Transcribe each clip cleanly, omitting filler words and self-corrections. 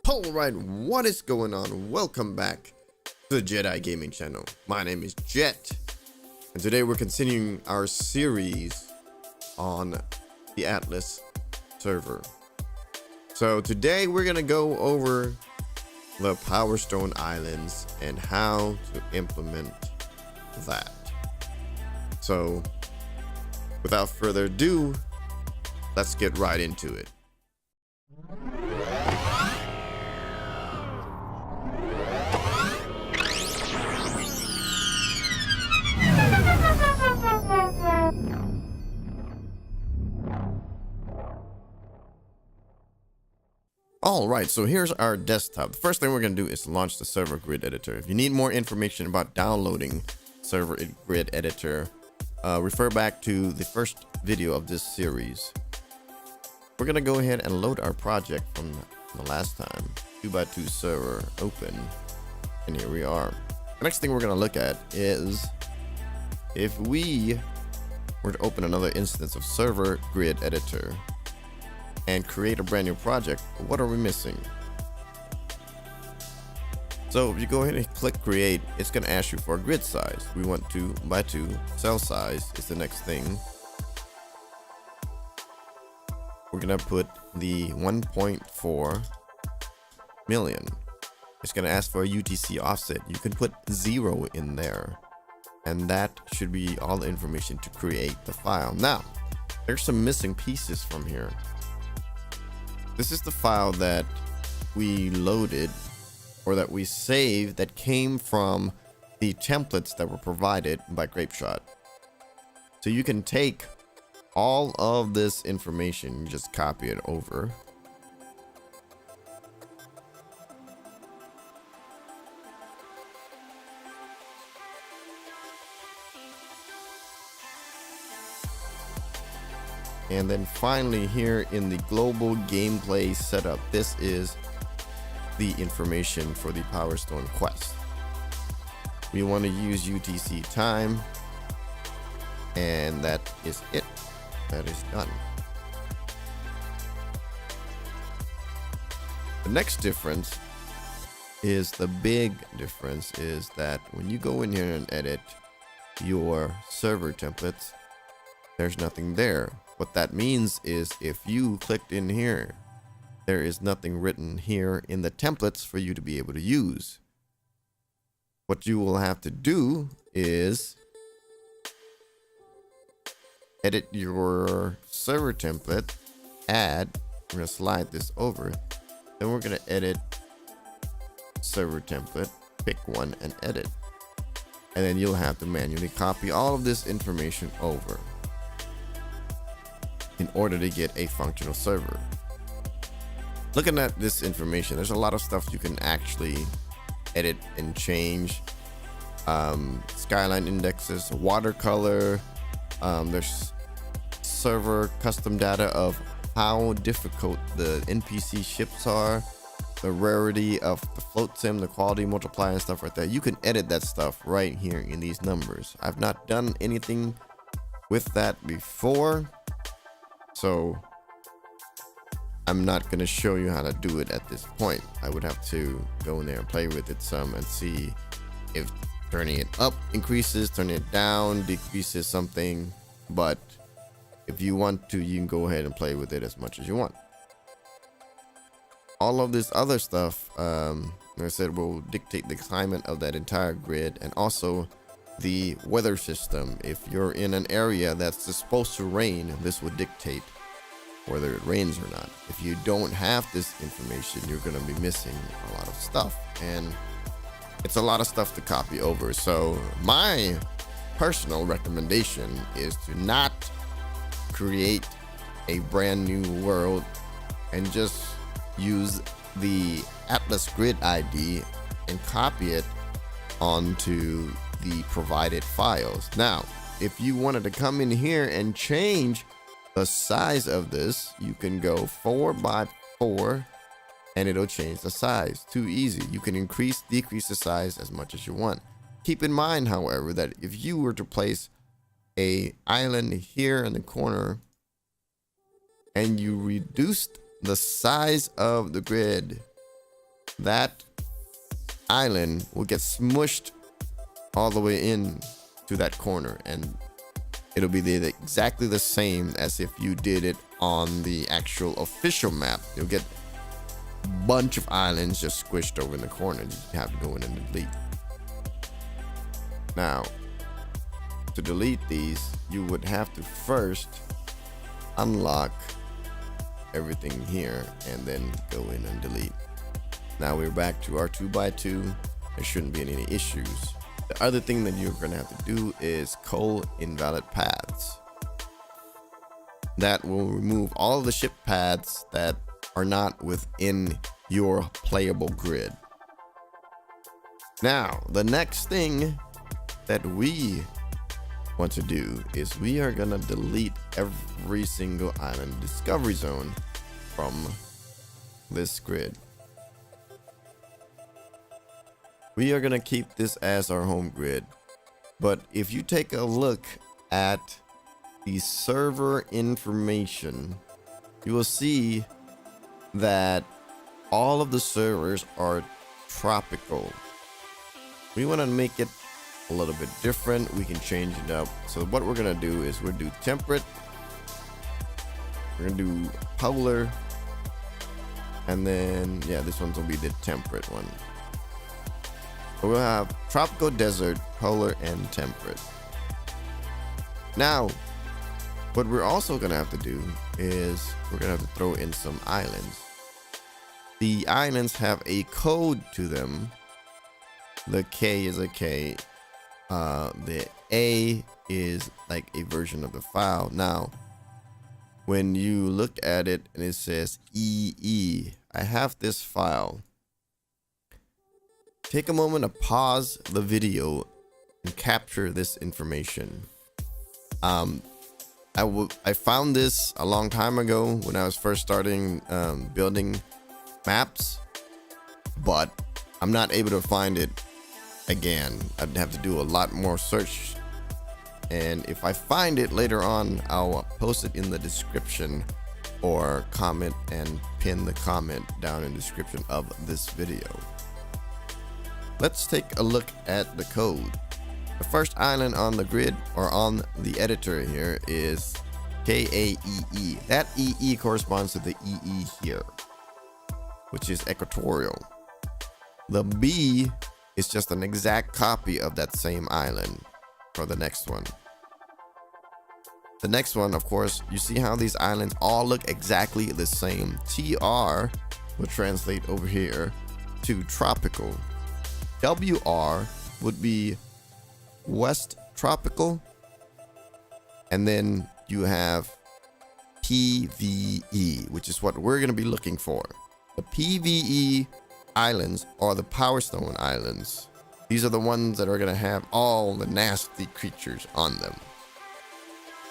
Alright, what is going on? Welcome back to the JetEye Gaming channel. My name is Jet, and today we're continuing our series on the Atlas server. So today we're gonna go over the Power Stone Islands and how to implement that. So without further ado, let's get right into it. Alright, so here's our desktop. The first thing we're going to do is launch the server grid editor. If you need more information about downloading server grid editor, refer back to the first video of this series. We're going to go ahead and load our project from the last time. 2x2 server open, and here we are. The next thing we're going to look at is if we were to open another instance of server grid editor and create a brand new project, what are we missing? So if you go ahead and click create, it's going to ask you for a grid size. We want 2x2. Cell size is the next thing. We're going to put the 1.4 million. It's going to ask for a UTC offset. You can put 0 in there, and that should be all the information to create the file. Now there's some missing pieces from here. This is the file that we loaded, or that we saved, that came from the templates that were provided by Grapeshot. So you can take all of this information, just copy it over. And then finally here in the global gameplay setup, this is the information for the Power Stone quest. We want to use UTC time, and that is it. That is done. The next difference is, the big difference is that when you go in here and edit your server templates, there's nothing there. What that means is if you clicked in here, there is nothing written here in the templates for you to be able to use. What you will have to do is edit your server template, add, we're going to slide this over, then we're going to edit server template, pick one and edit. And then you'll have to manually copy all of this information over in order to get a functional server. Looking at this information, there's a lot of stuff you can actually edit and change. Skyline indexes, watercolor, there's server custom data of how difficult the NPC ships are, the rarity of the float sim, the quality multiplier and stuff like that. You can edit that stuff right here in these numbers. I've not done anything with that before, so I'm not going to show you how to do it at this point. I would have to go in there and play with it some and see if turning it up increases, turning it down decreases something. But if you want to, you can go ahead and play with it as much as you want. All of this other stuff, like I said, will dictate the climate of that entire grid, and also the weather system. If you're in an area that's supposed to rain, this would dictate whether it rains or not. If you don't have this information, you're going to be missing a lot of stuff, and it's a lot of stuff to copy over. So my personal recommendation is to not create a brand new world and just use the Atlas Grid ID and copy it onto the provided files. Now, if you wanted to come in here and change the size of this, you can go 4x4 and it'll change the size. Too easy. You can increase, decrease the size as much as you want. Keep in mind, however, that if you were to place a island here in the corner and you reduced the size of the grid that island will get smushed all the way in to that corner, and it'll be exactly the same as if you did it on the actual official map. You'll get a bunch of islands just squished over in the corner. You have to go in and delete. Now, to delete these, you would have to first unlock everything here and then go in and delete. Now we're back to our 2x2. There shouldn't be any issues. The other thing that you're gonna have to do is cull invalid paths. That will remove all of the ship paths that are not within your playable grid. Now, the next thing that we want to do is we are gonna delete every single island discovery zone from this grid. We are gonna keep this as our home grid, but if you take a look at the server information, you will see that all of the servers are tropical. We want to make it a little bit different. We can change it up. So what we're gonna do is we'll do temperate, we're gonna do polar, and then yeah, this one's will be the temperate one. So we'll have tropical, desert, polar, and temperate. Now, what we're also gonna have to do is we're gonna have to throw in some islands. The islands have a code to them. The K is a K. The A is like a version of the file. Now, when you look at it and it says EE, I have this file. Take a moment to pause the video and capture this information. I found this a long time ago when I was first starting building maps, but I'm not able to find it again. I'd have to do a lot more search, and if I find it later on, I'll post it in the description or comment and pin the comment down in the description of this video. Let's take a look at the code. The first island on the grid or on the editor here is KAEE. That EE corresponds to the EE here, which is equatorial. The B is just an exact copy of that same island for the next one. The next one, of course, you see how these islands all look exactly the same. TR will translate over here to tropical. WR would be West Tropical, and then you have PVE, which is what we're going to be looking for. The PVE islands are the Power Stone Islands. These are the ones that are going to have all the nasty creatures on them.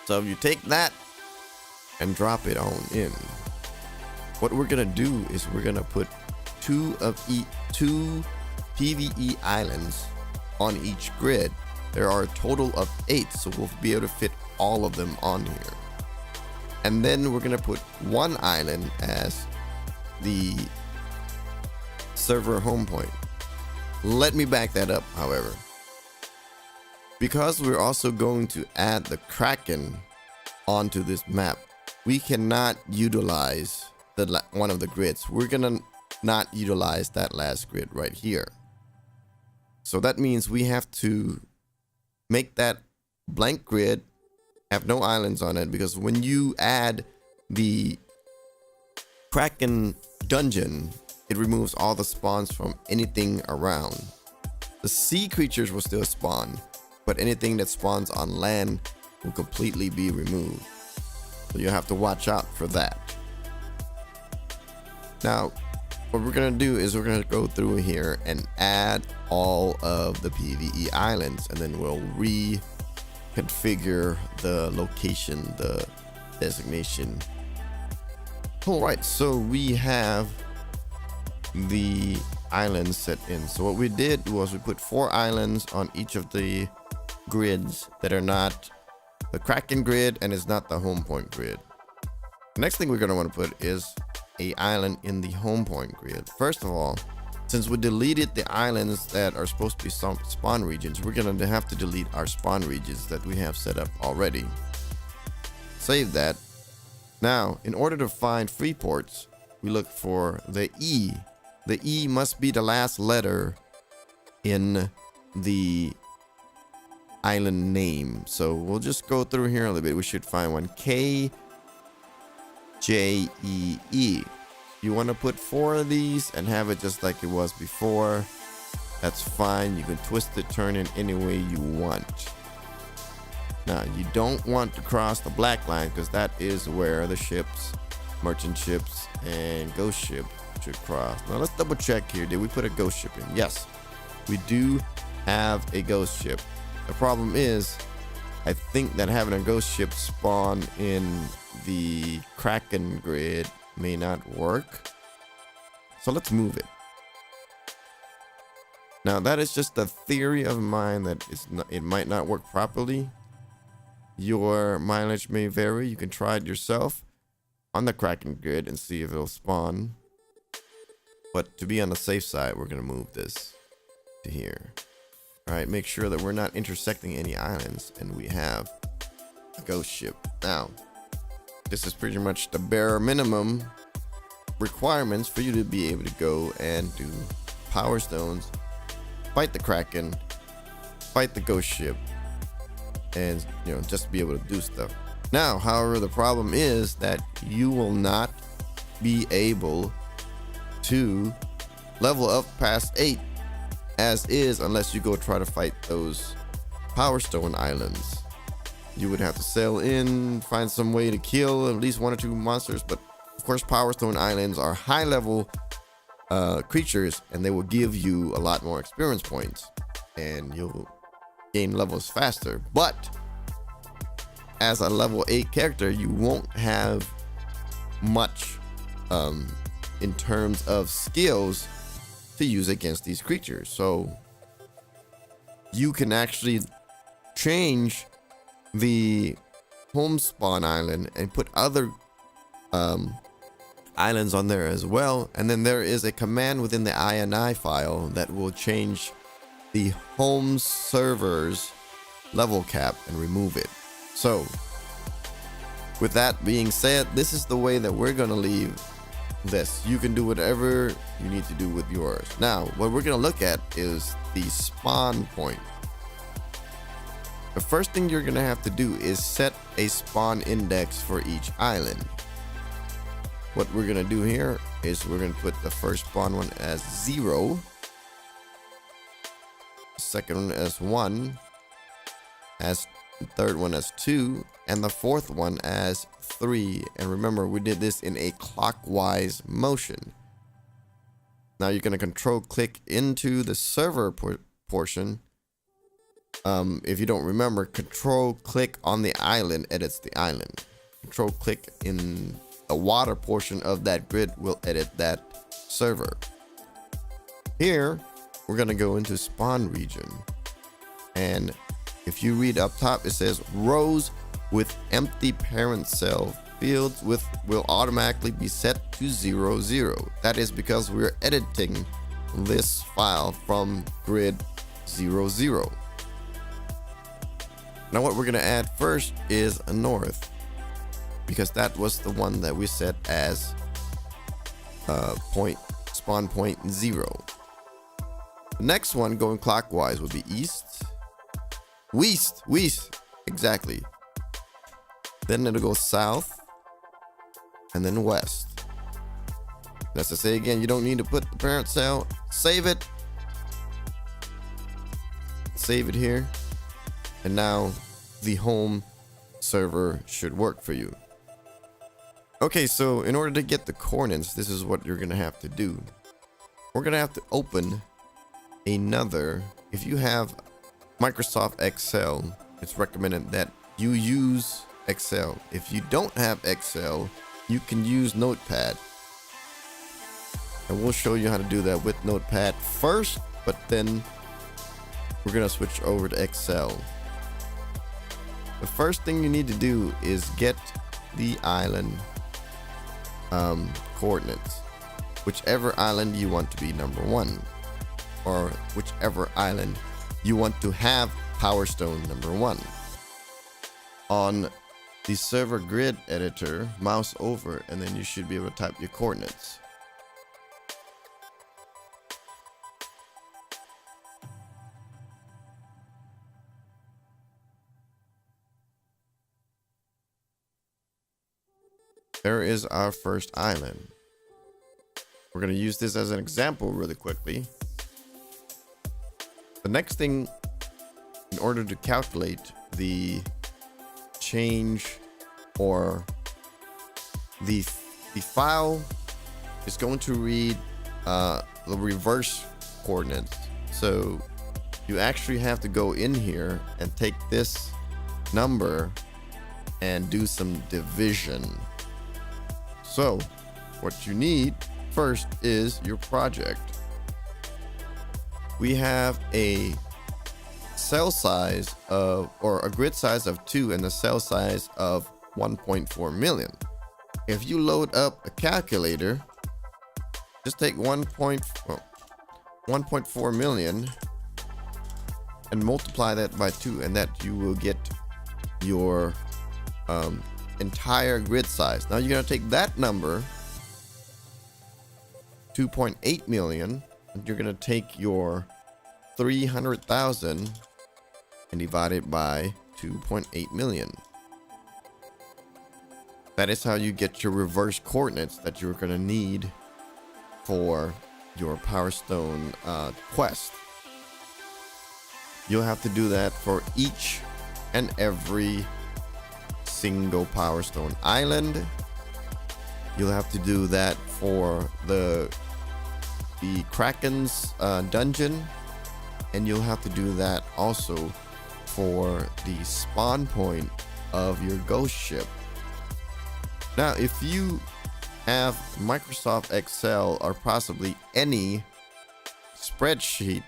So if you take that and drop it on in, what we're going to do is we're going to put two PVE islands on each grid. There are a total of 8, so we'll be able to fit all of them on here. And then we're gonna put one island as the server home point. Let me back that up, however. Because we're also going to add the Kraken onto this map, we cannot utilize one of the grids. We're gonna not utilize that last grid right here. So that means we have to make that blank grid have no islands on it, because when you add the Kraken dungeon, it removes all the spawns from anything around. The sea creatures will still spawn, but anything that spawns on land will completely be removed. So you have to watch out for that. Now, what we're gonna do is we're gonna go through here and add all of the PVE islands, and then we'll reconfigure the location, the designation. All right, so we have the islands set in. So what we did was we put 4 islands on each of the grids that are not the Kraken grid and is not the home point grid. The next thing we're gonna want to put is a island in the home point grid. First of all, Since we deleted the islands that are supposed to be spawn regions, we're gonna have to delete our spawn regions that we have set up already. Save that. Now, in order to find free ports, we look for the E. The E must be the last letter in the island name. So we'll just go through here a little bit. We should find one. KJEE. You want to put 4 of these and have it just like it was before. That's fine. You can twist it, turn it any way you want. Now, you don't want to cross the black line because that is where the ships, merchant ships, and ghost ship should cross. Now, let's double check here. Did we put a ghost ship in? Yes, we do have a ghost ship. The problem is, I think that having a ghost ship spawn in the Kraken grid may not work. So let's move it. Now, that is just a theory of mine that it might not work properly. Your mileage may vary. You can try it yourself on the Kraken grid and see if it'll spawn. But to be on the safe side, we're going to move this to here. All right, make sure that we're not intersecting any islands and we have a ghost ship. Now, this is pretty much the bare minimum requirements for you to be able to go and do power stones, fight the Kraken, fight the ghost ship, and just be able to do stuff. Now, however, the problem is that you will not be able to level up past 8 as is unless you go try to fight those power stone islands. You would have to sail in, find some way to kill at least 1 or 2 monsters, but of course power stone islands are high level creatures and they will give you a lot more experience points and you'll gain levels faster. But as a level 8 character, you won't have much in terms of skills to use against these creatures. So you can actually change the home spawn island and put other islands on there as well. And then there is a command within the INI file that will change the home server's level cap and remove it. So with that being said, this is the way that we're gonna leave this. You can do whatever you need to do with yours. Now, what we're gonna look at is the spawn point. The first thing you're gonna have to do is set a spawn index for each island. What we're gonna do here is we're gonna put the first spawn one as 0, second one as 1, as the third one as 2, and the fourth one as 3. And remember, we did this in a clockwise motion. Now you're going to control click into the server portion. If you don't remember, control click on the island edits the island. Control click in the water portion of that grid will edit that server. Here we're going to go into spawn region, and if you read up top, it says rows with empty parent cell fields will automatically be set to 0, 0. That is because we're editing this file from grid 0, 0. Now what we're going to add first is a north, because that was the one that we set as spawn point 0. The next one going clockwise would be east. West, exactly. Then it'll go south and then west. That's to say again, you don't need to put the parent cell. Save it. Save it here. And now the home server should work for you. Okay, so in order to get the coordinates, this is what you're gonna have to do. We're gonna have to open another. If you have Microsoft Excel, it's recommended that you use Excel. If you don't have Excel, you can use Notepad. And we'll show you how to do that with Notepad first, but then we're gonna switch over to Excel. The first thing you need to do is get the island coordinates. whichever island you want to be number 1, or whichever island you want to have Power Stone number 1. On the server grid editor, mouse over, and then you should be able to type your coordinates. There is our first island. We're going to use this as an example really quickly. The next thing, in order to calculate the change, or the file is going to read the reverse coordinates. So you actually have to go in here and take this number and do some division. So what you need first is your project. We have a cell size of, or a grid size of 2 and a cell size of 1.4 million. If you load up a calculator, just take 1.4 million and multiply that by 2, and that you will get your entire grid size. Now you're going to take that number, 2.8 million, and you're going to take your 300,000 and divide it by 2.8 million. That is how you get your reverse coordinates that you're going to need for your Power Stone quest. You'll have to do that for each and every single Power Stone island. You'll have to do that for the Kraken's dungeon, and you'll have to do that also for the spawn point of your ghost ship. Now, if you have Microsoft Excel or possibly any spreadsheet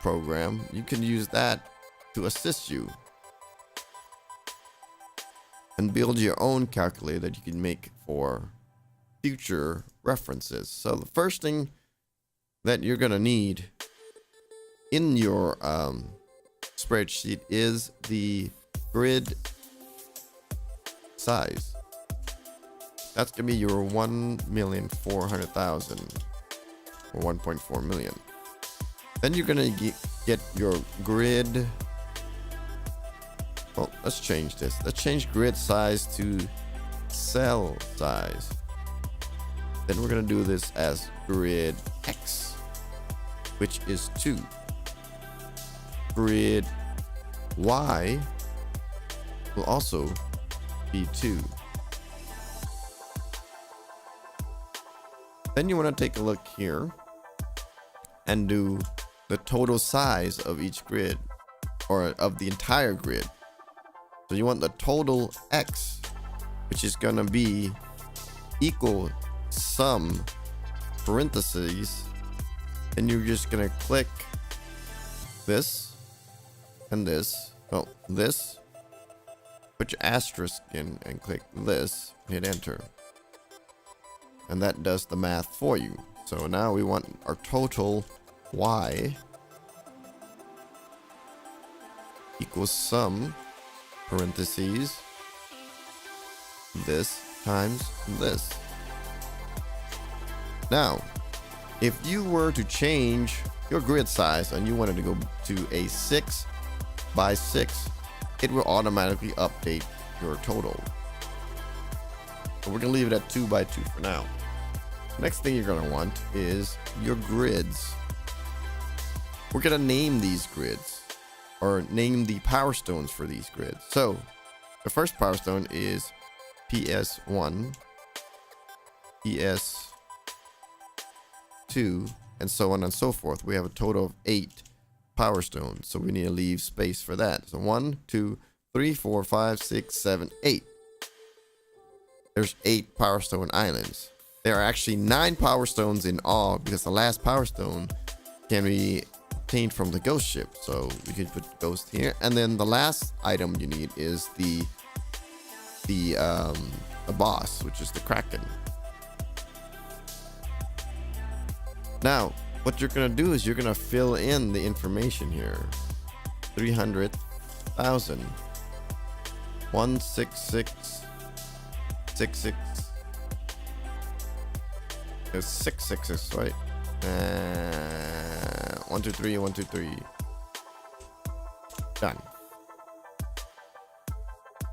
program, you can use that to assist you and build your own calculator that you can make for future references. So the first thing that you're gonna need in your spreadsheet is the grid size. That's gonna be your 1,400,000 or 1.4 million. Then you're gonna get your grid. Well, let's change this. Let's change grid size to cell size. Then we're gonna do this as grid X, which is 2. Grid Y will also be 2. Then you want to take a look here and do the total size of each grid, or of the entire grid. So you want the total X, which is going to be equal sum parentheses, and you're just going to click this and this. Oh, this. Put your asterisk in and click this, hit enter. And that does the math for you. So now we want our total Y equals sum parentheses this times this. Now, if you were to change your grid size and you wanted to go to a 6 by 6, it will automatically update your total. So we're gonna leave it at 2 by 2 for now. Next thing you're gonna want is your grids. We're gonna name these grids, or name the power stones for these grids. So the first power stone is PS1, PS2, and so on and so forth. We have a total of 8 power stones, so we need to leave space for that. So 1, 2, 3, 4, 5, 6, 7, 8. There's 8 power stone islands. There are actually 9 power stones in all, because the last power stone can be obtained from the ghost ship. So we could put ghost here, and then the last item you need is the boss, which is the Kraken. Now, what you're gonna do is you're gonna fill in the information here. 300,000. 16666. There's 666, right? 123, 123. Done.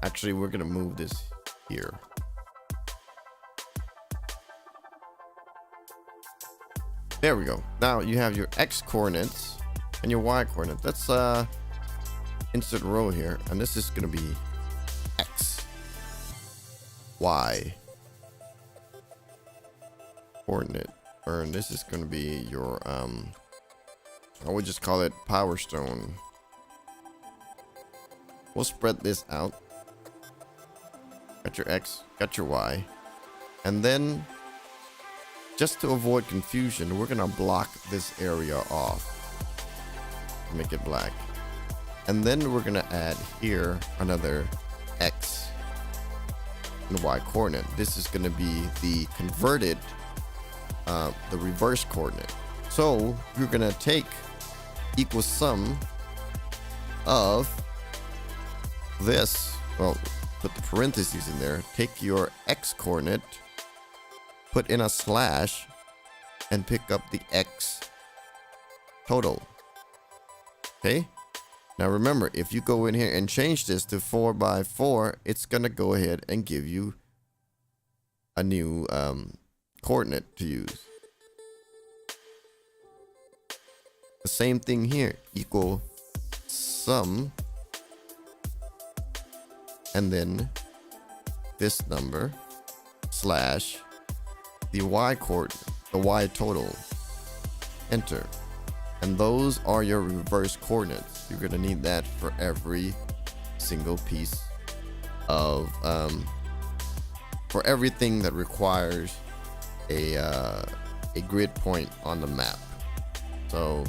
Actually, we're gonna move this here. There we go. Now you have your X coordinates and your Y coordinates. Let's insert row here, and this is gonna be X, Y coordinate, and this is gonna be your I would just call it Power Stone. We'll spread this out. Got your X, got your Y, and then just to avoid confusion, we're gonna block this area off. Make it black. And then we're gonna add here another X and Y coordinate. This is gonna be the converted, the reverse coordinate. So you're gonna take equals sum of this, well, put the parentheses in there, take your X coordinate, put in a slash, and pick up the X total. Okay, now remember, if you go in here and change this to 4x4, it's gonna go ahead and give you a new coordinate to use. The same thing here, equal sum, and then this number slash the Y coordinate, the Y total, enter. And those are your reverse coordinates. You're gonna need that for every single piece of for everything that requires a grid point on the map. So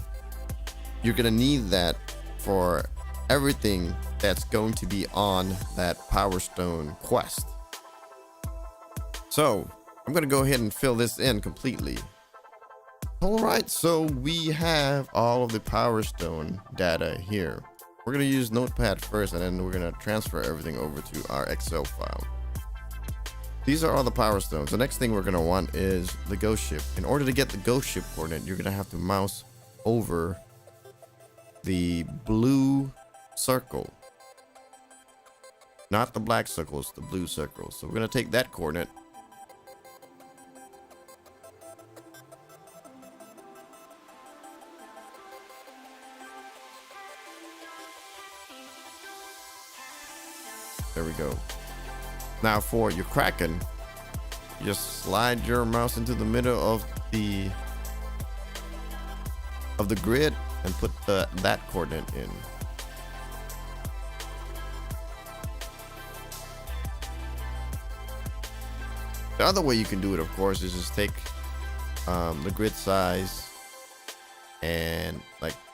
you're gonna need that for everything that's going to be on that Power Stone quest. So I'm gonna go ahead and fill this in completely. All right, so we have all of the Power Stone data here. We're gonna use Notepad first, and then we're gonna transfer everything over to our Excel file. These are all the Power Stones. The next thing we're gonna want is the ghost ship. In order to get the ghost ship coordinate, you're gonna have to mouse over the blue circle. Not the black circles, the blue circle. So we're gonna take that coordinate, there we go. Now for your Kraken, you just slide your mouse into the middle of the grid and put that coordinate in. The other way you can do it, of course, is just take the grid size and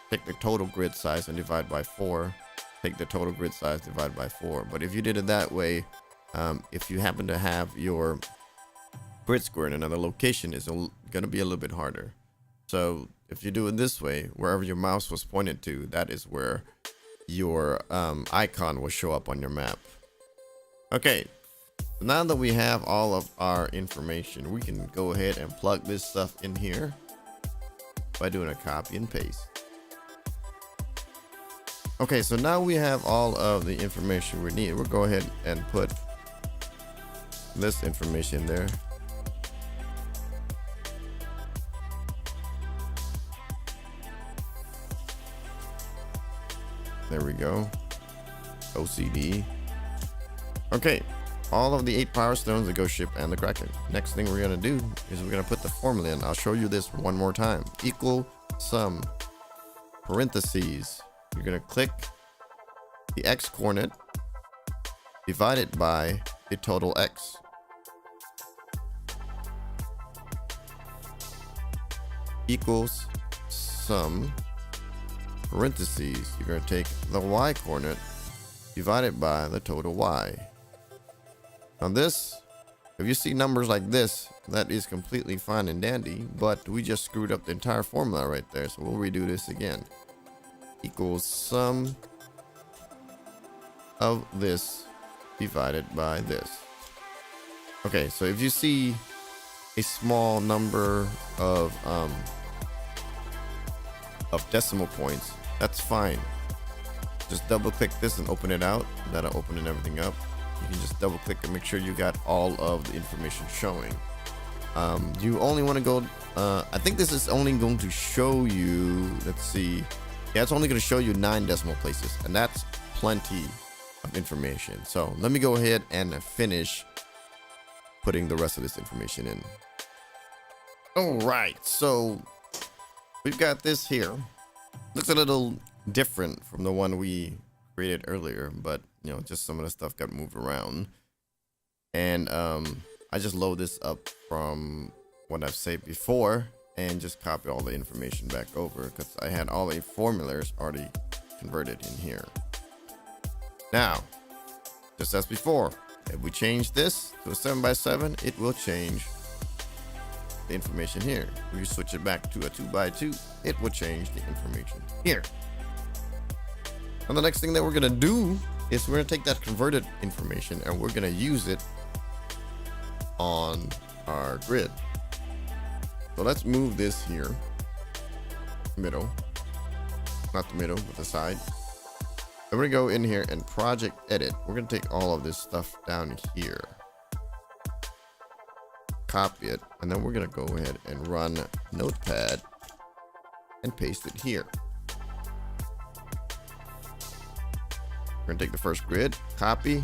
take the total grid size and divide by 4. Take the total grid size, divide by 4. But if you did it that way, if you happen to have your grid square in another location, it's going to be a little bit harder. So if you do it this way, wherever your mouse was pointed to, that is where your icon will show up on your map. Okay, so now that we have all of our information, we can go ahead and plug this stuff in here by doing a copy and paste. Okay, so now we have all of the information we need. We'll go ahead and put this information there. There we go. OCD. Okay, all of the 8 Power Stones, the Ghost Ship, and the Kraken. Next thing we're gonna do is we're gonna put the formula in. I'll show you this one more time. Equal sum, parentheses. You're gonna click the X coordinate divided by the total X. Equals sum, parentheses. You're gonna take the Y coordinate divided by the total Y. Now this If you see numbers like this, that is completely fine and dandy, but we just screwed up the entire formula right there. So we'll redo this again. Equals sum of this divided by this. Okay, so if you see a small number of decimal points, that's fine. Just double click this and open it out. That'll open everything up. You can just double click and make sure you got all of the information showing. You only want to go, I think this is only going to show you, let's see. Yeah, it's only going to show you 9 decimal places, and that's plenty of information. So let me go ahead and finish putting the rest of this information in. All right, so we've got this here. Looks a little different from the one we created earlier, but you know, just some of the stuff got moved around. And I just load this up from what I've saved before and just copy all the information back over because I had all the formulas already converted in here. Now, just as before, if we change this to a 7x7, it will change the information here. If we switch it back to a 2x2, it will change the information here. And the next thing that we're gonna do is we're gonna take that converted information and we're gonna use it on our grid. So let's move this here, middle, not the middle, but the side. And we're gonna go in here and project edit. We're gonna take all of this stuff down here, copy it, and then we're gonna go ahead and run Notepad and paste it here. We're gonna take the first grid, copy,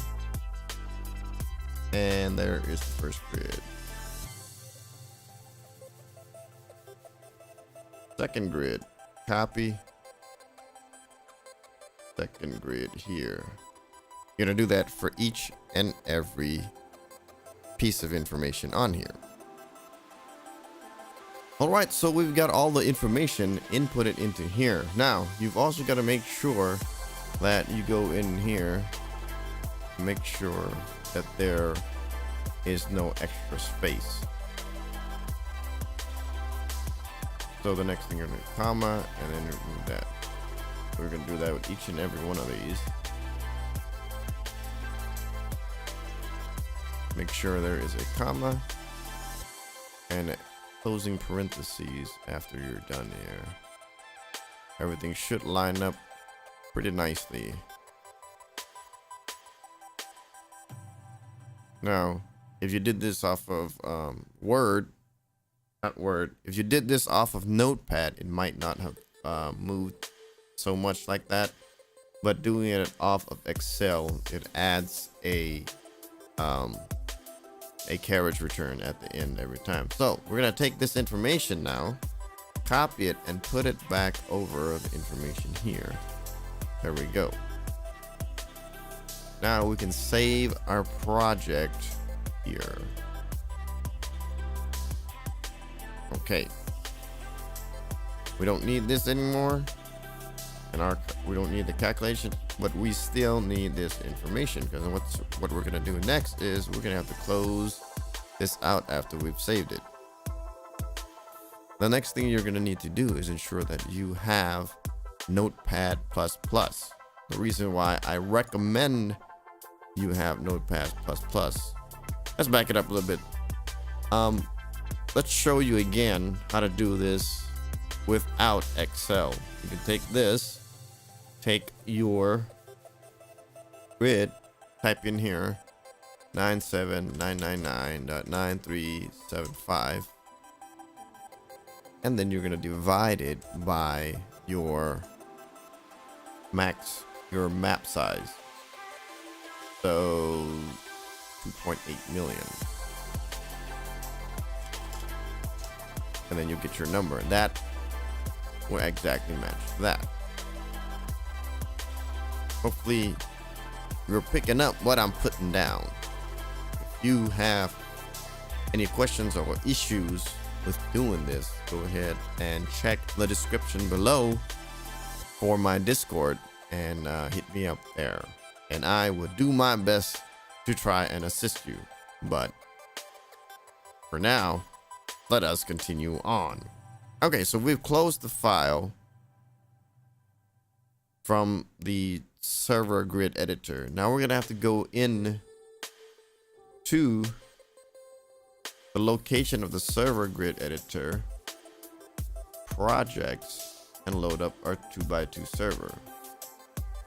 and there is the first grid. Second grid, copy, second grid here. You're gonna do that for each and every piece of information on here. All right, so we've got all the information inputted into here. Now, you've also got to make sure that you go in here, make sure that there is no extra space. So the next thing you're gonna do, comma, and then remove that. So we're gonna do that with each and every one of these. Make sure there is a comma and closing parentheses after you're done here. Everything should line up pretty nicely. Now, if you did this off of if you did this off of Notepad, it might not have moved so much like that. But doing it off of Excel, it adds a carriage return at the end every time. So we're gonna take this information now, copy it, and put it back over the information here. There we go. Now we can save our project here. Okay. We don't need this anymore, and we don't need the calculation, but we still need this information because what we're gonna do next is we're gonna have to close this out after we've saved it. The next thing you're gonna need to do is ensure that you have Notepad++. The reason why I recommend you have Notepad++. Let's back it up a little bit. Let's show you again how to do this without Excel. You can take this, take your grid, type in here 97999.9375, and then you're going to divide it by your map size. So 2.8 million. And then you get your number, and that will exactly match that. Hopefully you're picking up what I'm putting down. If you have any questions or issues with doing this, go ahead and check the description below for my Discord and hit me up there, and I will do my best to try and assist you. But for now, let us continue on. Okay, so we've closed the file from the server grid editor. Now we're gonna have to go in to the location of the server grid editor, projects, and load up our 2x2 server.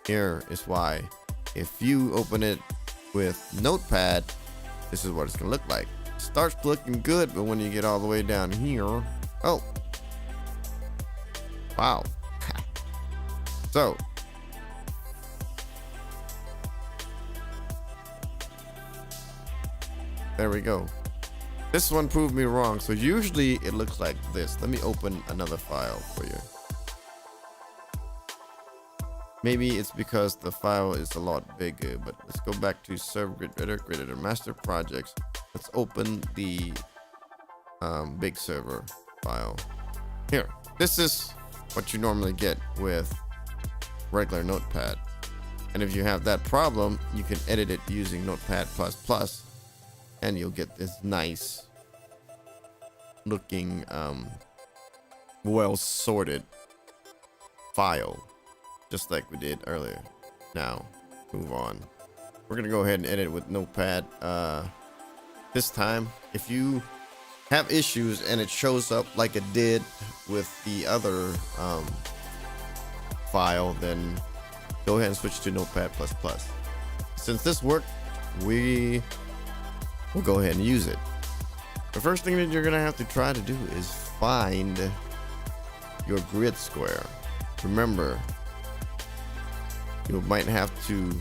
Here is why, if you open it with Notepad, this is what it's gonna look like. Starts looking good, but when you get all the way down here, oh, wow. So there we go. This one proved me wrong. So usually it looks like this. Let me open another file for you. Maybe it's because the file is a lot bigger, but let's go back to server grid editor, master projects. Let's open the big server file. Here, this is what you normally get with regular Notepad. And if you have that problem, you can edit it using Notepad++, and you'll get this nice looking, well sorted file, just like we did earlier. Now, move on. We're gonna go ahead and edit with Notepad. This time, if you have issues and it shows up like it did with the other file, then go ahead and switch to Notepad++. Since this worked, we will go ahead and use it. The first thing that you're gonna have to try to do is find your grid square. Remember, you might have to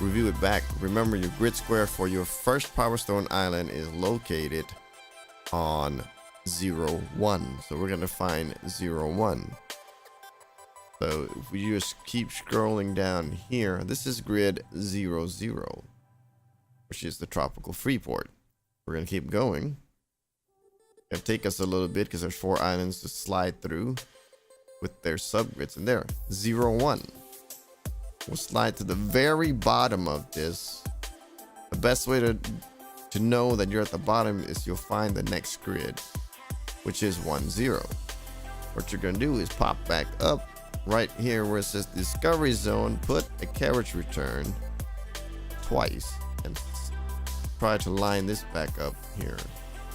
review it back. Remember, your grid square for your first Power Stone Island is located on 0, 1. So we're gonna find 0, 1. So if we just keep scrolling down here, this is grid 0, 0, which is the tropical Freeport. We're gonna keep going. It'll take us a little bit because there's 4 islands to slide through with their subgrids, and there, 0, 1. We'll slide to the very bottom of this. The best way to know that you're at the bottom is you'll find the next grid, which is 1, 0. What you're gonna do is pop back up right here where it says Discovery Zone, put a carriage return twice, and try to line this back up here.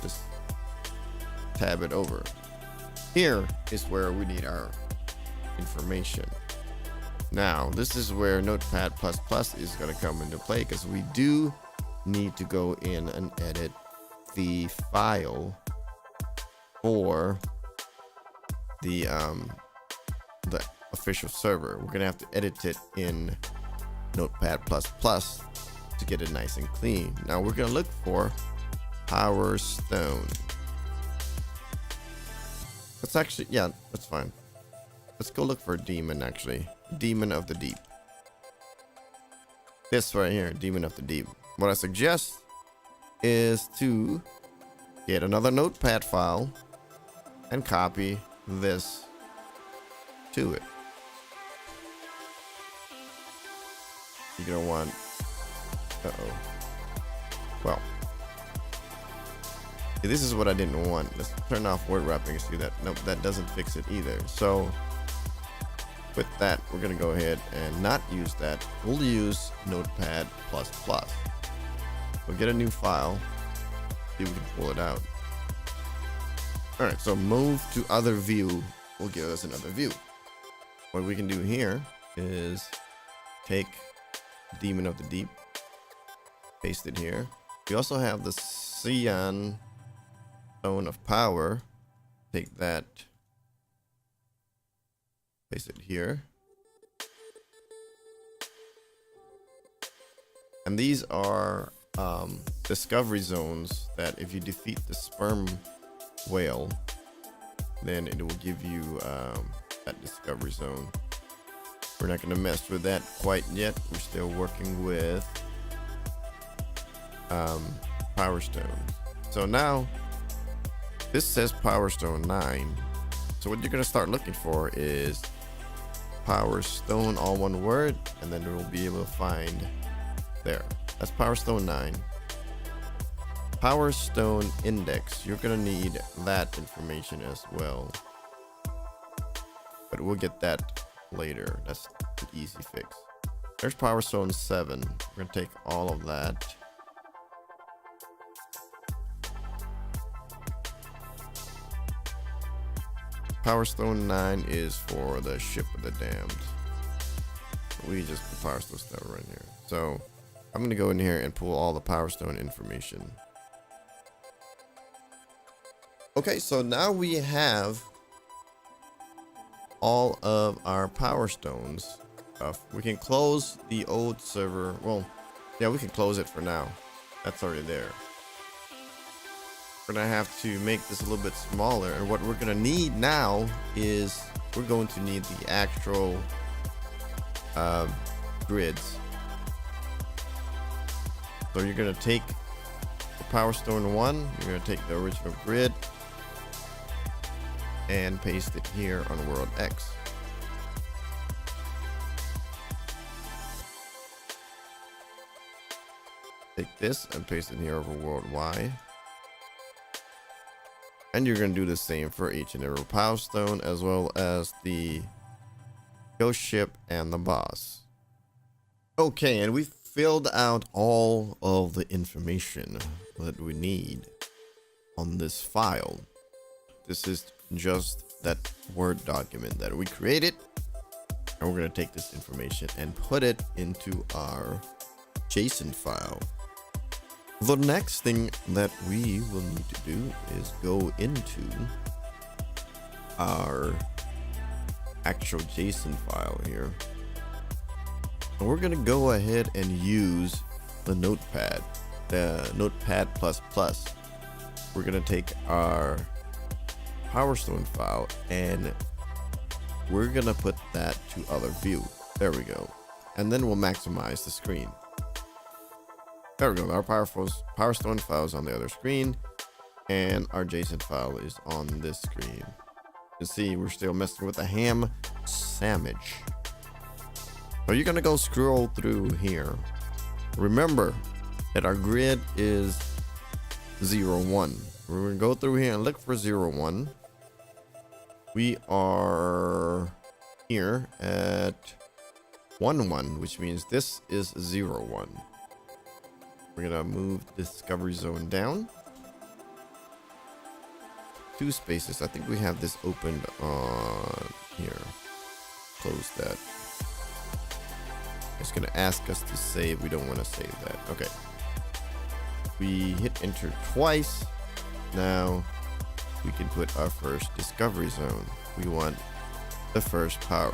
Just tab it over. Here is where we need our information. Now, this is where Notepad++ is going to come into play, because we do need to go in and edit the file for the official server. We're going to have to edit it in Notepad++ to get it nice and clean. Now we're going to look for Power Stone. Let's actually, yeah, that's fine. Let's go look for Demon, actually. Demon of the Deep. This right here, Demon of the Deep. What I suggest is to get another Notepad file and copy this to it. You're gonna want, well, this is what I didn't want. Let's turn off word wrapping and see that. Nope, that doesn't fix it either. So with that, we're gonna go ahead and not use that. We'll use Notepad++. We'll get a new file, see if we can pull it out. All right, so move to other view will give us another view. What we can do here is take Demon of the Deep, paste it here. We also have the Cyan Stone of Power. Take that, paste it here. And these are discovery zones that if you defeat the sperm whale, then it will give you that discovery zone. We're not going to mess with that quite yet. We're still working with Power Stone. So now this says Power Stone 9. So what you're going to start looking for is Power Stone, all one word, and then we'll be able to find there. That's Power Stone 9. Power Stone index. You're gonna need that information as well, but we'll get that later. That's an easy fix. There's Power Stone 7. We're gonna take all of that. Power Stone 9 is for the Ship of the Damned. We just put Power Stone stuff right here. So I'm gonna go in here and pull all the Power Stone information. Okay, so now we have all of our Power Stones stuff. We can close the old server. Well, yeah, we can close it for now. That's already there. We're gonna have to make this a little bit smaller, and what we're gonna need now is we're going to need the actual grids. So you're gonna take the Power Stone 1, you're gonna take the original grid and paste it here on World X. Take this and paste it here over World Y. And you're going to do the same for each and every Power Stone, as well as the Ghost Ship and the boss. Okay, and we filled out all of the information that we need on this file. This is just that Word document that we created, and we're going to take this information and put it into our JSON file. The next thing that we will need to do is go into our actual JSON file here. And we're going to go ahead and use the Notepad, the Notepad++. We're going to take our Power Stone file and we're going to put that to other view. There we go. And then we'll maximize the screen. There we go. Our Power Stone file is on the other screen, and our JSON file is on this screen. You can see we're still messing with the ham sandwich. So you're gonna go scroll through here. Remember that our grid is 0, 1. We're gonna go through here and look for 0, 1. We are here at 1, 1, which means this is 0, 1. We're gonna move Discovery Zone down 2 spaces. I think we have this opened on here. Close that. It's gonna ask us to save. We don't want to save that. Okay. We hit enter twice. Now we can put our first Discovery Zone. We want the first power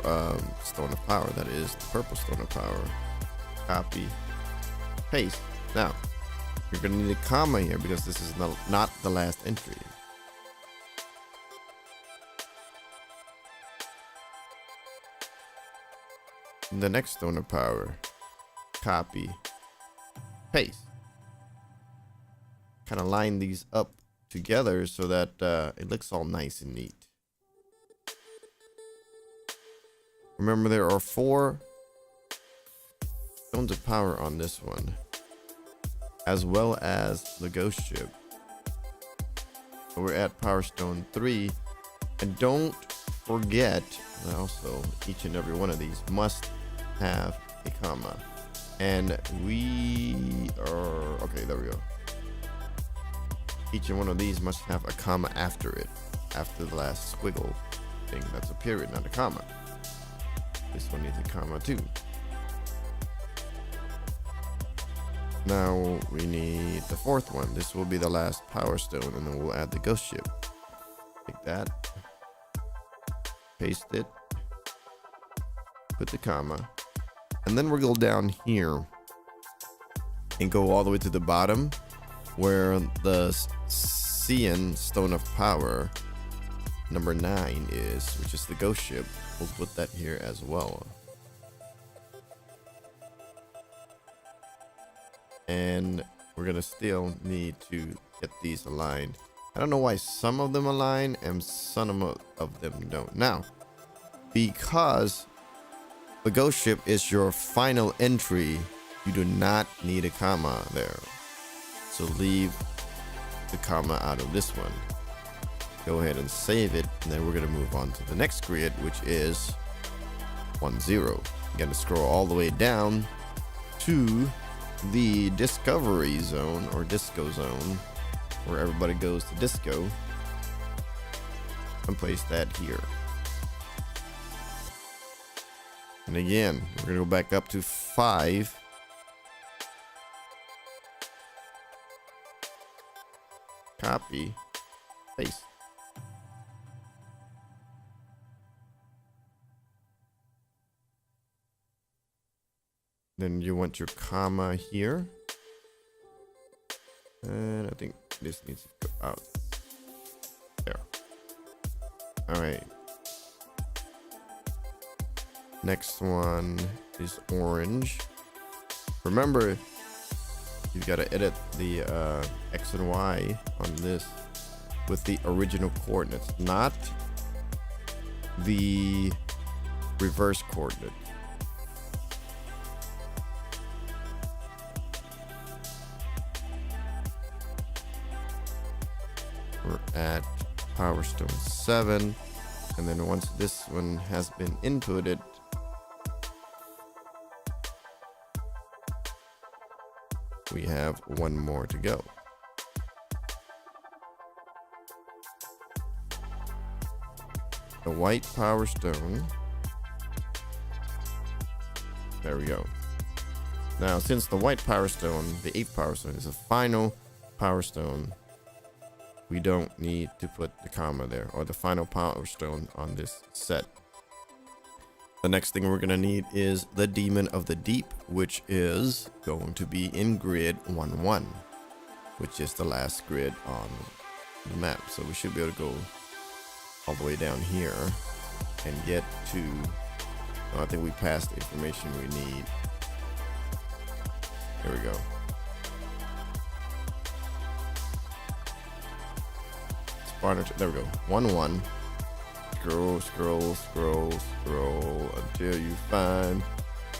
Stone of Power. That is the purple Stone of Power. Copy. Paste. Now, you're going to need a comma here because this is not the last entry. The next Stone of Power. Copy. Paste. Kind of line these up together so that it looks all nice and neat. Remember, there are 4 Stones of Power on this one, as well as the Ghost Ship. So we're at Power Stone 3, and don't forget that also each and every one of these must have a comma, and we are okay. There we go. Each and one of these must have a comma after it, after the last squiggle thing. That's a period, not a comma. This one needs a comma too. Now we need the 4th one. This will be the last Power Stone, and then we'll add the Ghost Ship. Take that, paste it, put the comma, and then we'll go down here and go all the way to the bottom where the Cian Stone of Power number 9 is, which is the Ghost Ship. We'll put that here as well. And we're gonna still need to get these aligned. I don't know why some of them align and some of them don't. Now, because the Ghost Ship is your final entry, you do not need a comma there. So leave the comma out of this one. Go ahead and save it, and then we're going to move on to the next grid, which is 1 0. You're going to scroll all the way down to the discovery zone or disco zone, where everybody goes to disco, and place that here. And again, we're going to go back up to 5. Copy, paste. Then you want your comma here. And I think this needs to go out. There. All right. Next one is orange. Remember, you've got to edit the X and Y on this with the original coordinates, not the reverse coordinate. We're at Power Stone 7, and then once this one has been inputted, we have one more to go. The white Power Stone. There we go. Now, since the white Power Stone, the 8th Power Stone, is a final Power Stone, we don't need to put the comma there, or the final Power Stone on this set. The next thing we're going to need is the Demon of the Deep, which is going to be in grid 1-1, which is the last grid on the map. So we should be able to go all the way down here and get to, I think we passed the information we need. Here we go. There we go. 1-1. Scroll, scroll, scroll, scroll until you find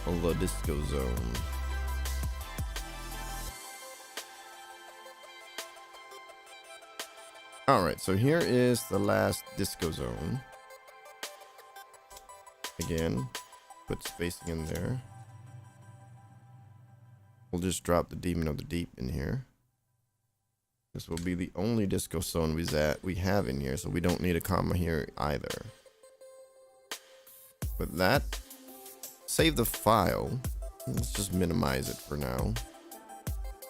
the disco zone. Alright, so here is the last disco zone. Again, put spacing in there. We'll just drop the Demon of the Deep in here. This will be the only disco zone we have in here, so we don't need a comma here either. With that, save the file. Let's just minimize it for now.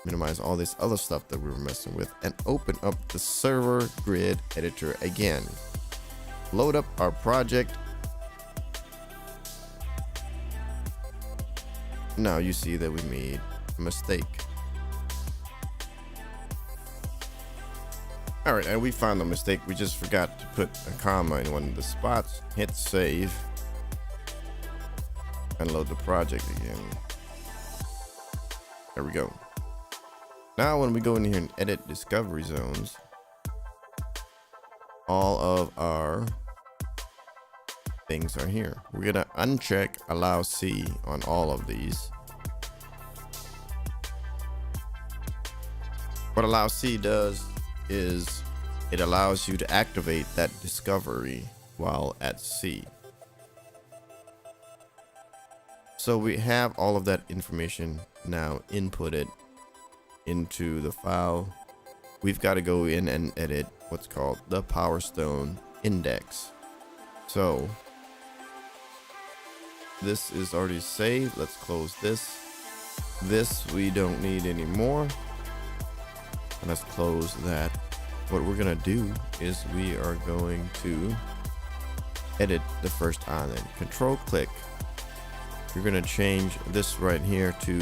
Minimize all this other stuff that we were messing with, and open up the server grid editor again. Load up our project. Now you see that we made a mistake. All right, and we found the mistake. We just forgot to put a comma in one of the spots. Hit save and load the project again. There we go. Now when we go in here and edit discovery zones, all of our things are here. We're gonna uncheck allow C on all of these. What allow C does is it allows you to activate that discovery while at C. So we have all of that information now inputted into the file. We've got to go in and edit what's called the Power Stone index. So this is already saved. Let's close this. This we don't need anymore. And let's close that. What we're gonna do is we are going to edit the first island. Control click. You're gonna change this right here to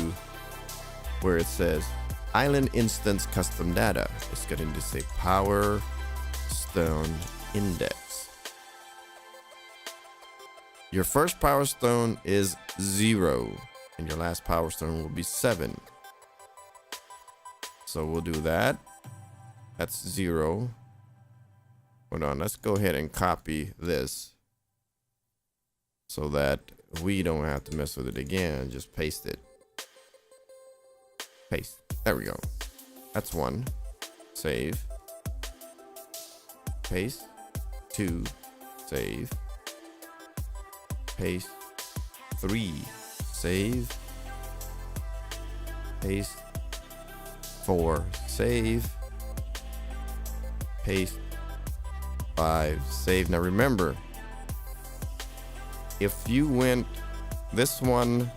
where it says Island Instance Custom Data. It's going to say Power Stone Index. Your first Power Stone is 0, and your last Power Stone will be 7. So we'll do that. That's 0. Hold on, let's go ahead and copy this so that we don't have to mess with it again. Just paste it. Paste. There we go. That's 1. Save. paste, 2, save, paste, 3, save, paste, 4, save, paste, 5, save. Now remember, if you went this one,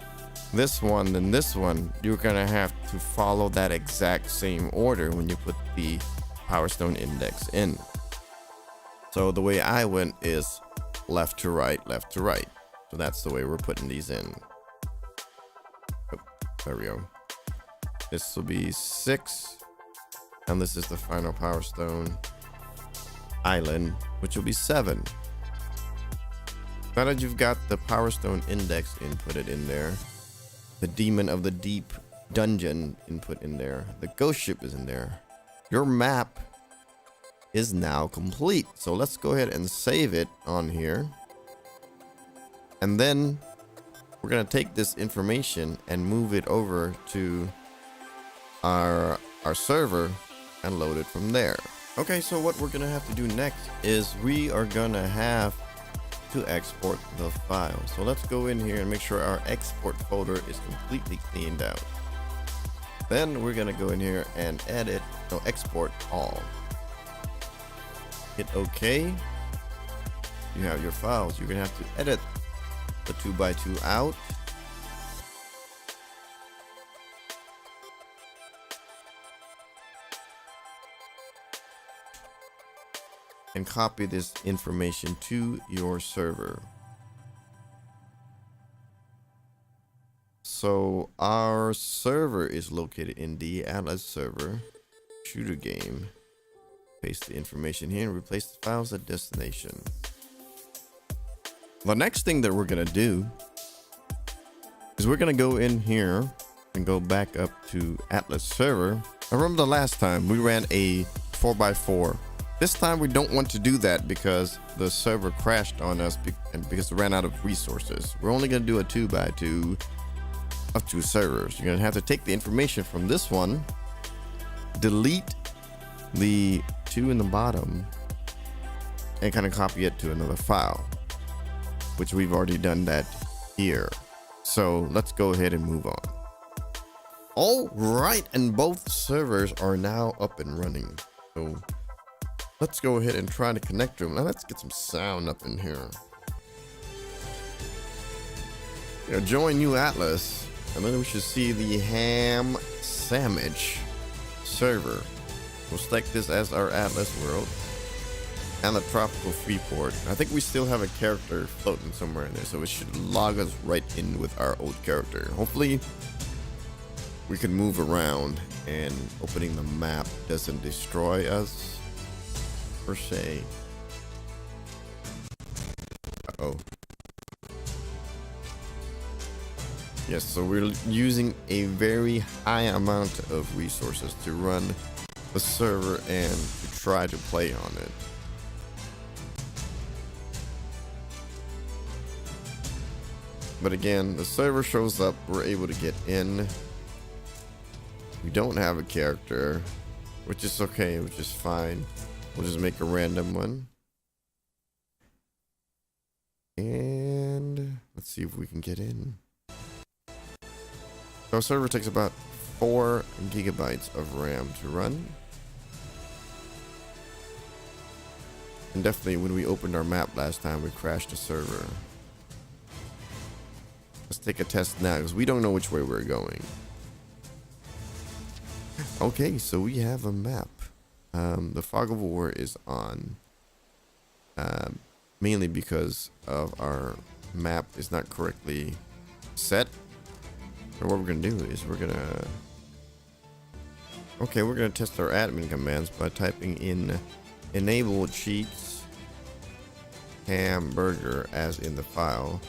then this one, you're gonna have to follow that exact same order when you put the Power Stone index in. So the way I went is left to right, left to right. So that's the way we're putting these in. Oh, there we go. This will be 6, and this is the final Power Stone island, which will be 7. Now that you've got the Power Stone index inputted in there, the Demon of the Deep dungeon input in there, the ghost ship is in there, your map is now complete. So let's go ahead and save it on here. And then we're going to take this information and move it over to our server and load it from there. Okay, so what we're going to have to do next is we are going to have to export the file. So let's go in here and make sure our export folder is completely cleaned out. Then we're going to go in here and edit, so export all. Hit OK. You have your files. You're going to have to edit the 2x2 out. And copy this information to your server. So our server is located in the Atlas server shooter game. Paste the information here and replace the files at destination. The next thing that we're gonna do is we're gonna go in here and go back up to Atlas server. I remember the last time we ran a 4x4. This time we don't want to do that because the server crashed on us and because it ran out of resources. We're only going to do a 2x2 of 2 servers. You're going to have to take the information from this one, delete the 2 in the bottom, and kind of copy it to another file, which we've already done that here. So let's go ahead and move on. All right, and both servers are now up and running. So let's go ahead and try to connect to them. Now let's get some sound up in here. You know, join new Atlas, and then we should see the Ham Sandwich server. We'll select this as our Atlas world and the Tropical Freeport. I think we still have a character floating somewhere in there, so it should log us right in with our old character. Hopefully we can move around and opening the map doesn't destroy us per se. Uh-oh. Yes, so we're using a very high amount of resources to run the server and to try to play on it. But again, the server shows up, we're able to get in. We don't have a character, which is okay, which is fine. We'll just make a random one. And let's see if we can get in. So our server takes about 4 gigabytes of RAM to run. And definitely when we opened our map last time, we crashed the server. Let's take a test now because we don't know which way we're going. Okay, so we have a map. The fog of war is on, mainly because of our map is not correctly set. So what we're gonna do is we're gonna test our admin commands by typing in enable cheats hamburger as in the file.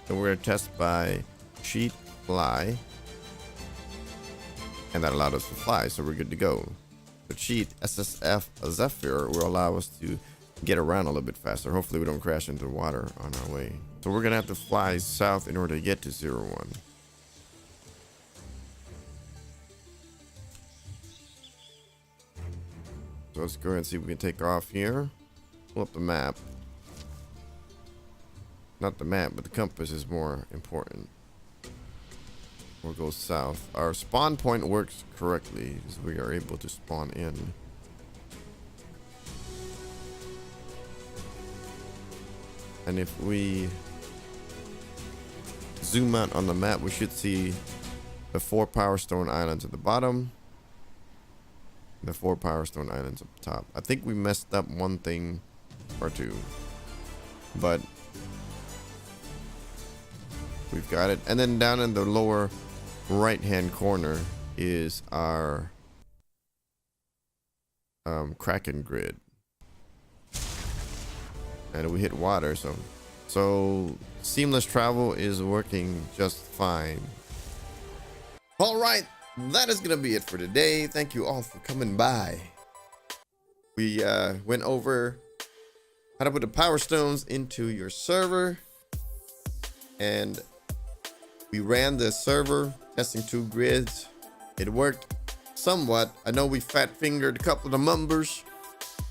So we're gonna test by cheat fly, and that allowed us to fly, so we're good to go. The cheat SSF Zephyr will allow us to get around a little bit faster. Hopefully we don't crash into water on our way. So we're gonna have to fly south in order to get to 01. So let's go ahead and see if we can take off here. pull up the map. Not the map, but the compass is more important. We'll go south. Our spawn point works correctly, as we are able to spawn in. And if we zoom out on the map, we should see the 4 Power Stone Islands at the bottom, the 4 Power Stone Islands up top. I think we messed up one thing or two, but we've got it. And then down in the lower right hand corner is our Kraken grid, and we hit water, so seamless travel is working just fine. All right, that is gonna be it for today. Thank you all for coming by. We went over how to put the power stones into your server, and we ran the server testing 2 grids. It worked somewhat. I know we fat fingered a couple of the numbers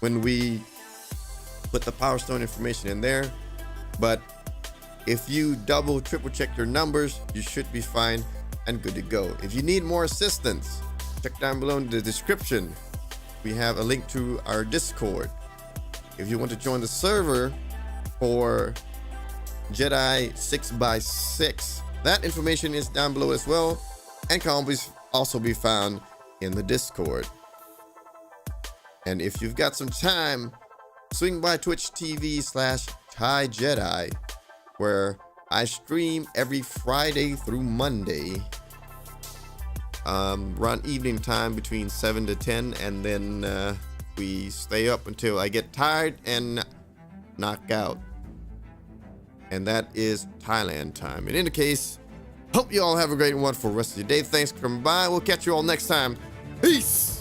when we put the power stone information in there, but if you double triple check your numbers, you should be fine and good to go. If you need more assistance, check down below in the description. We have a link to our Discord. If you want to join the server for JetEye 6x6, that information is down below as well, and can always also be found in the Discord. And if you've got some time, swing by Twitch TV/TyJetEye, where I stream every Friday through Monday, around evening time between 7 to 10, and then we stay up until I get tired and knock out. And that is Thailand time. In any case, hope you all have a great and wonderful rest of your day. Thanks for coming by. We'll catch you all next time. Peace!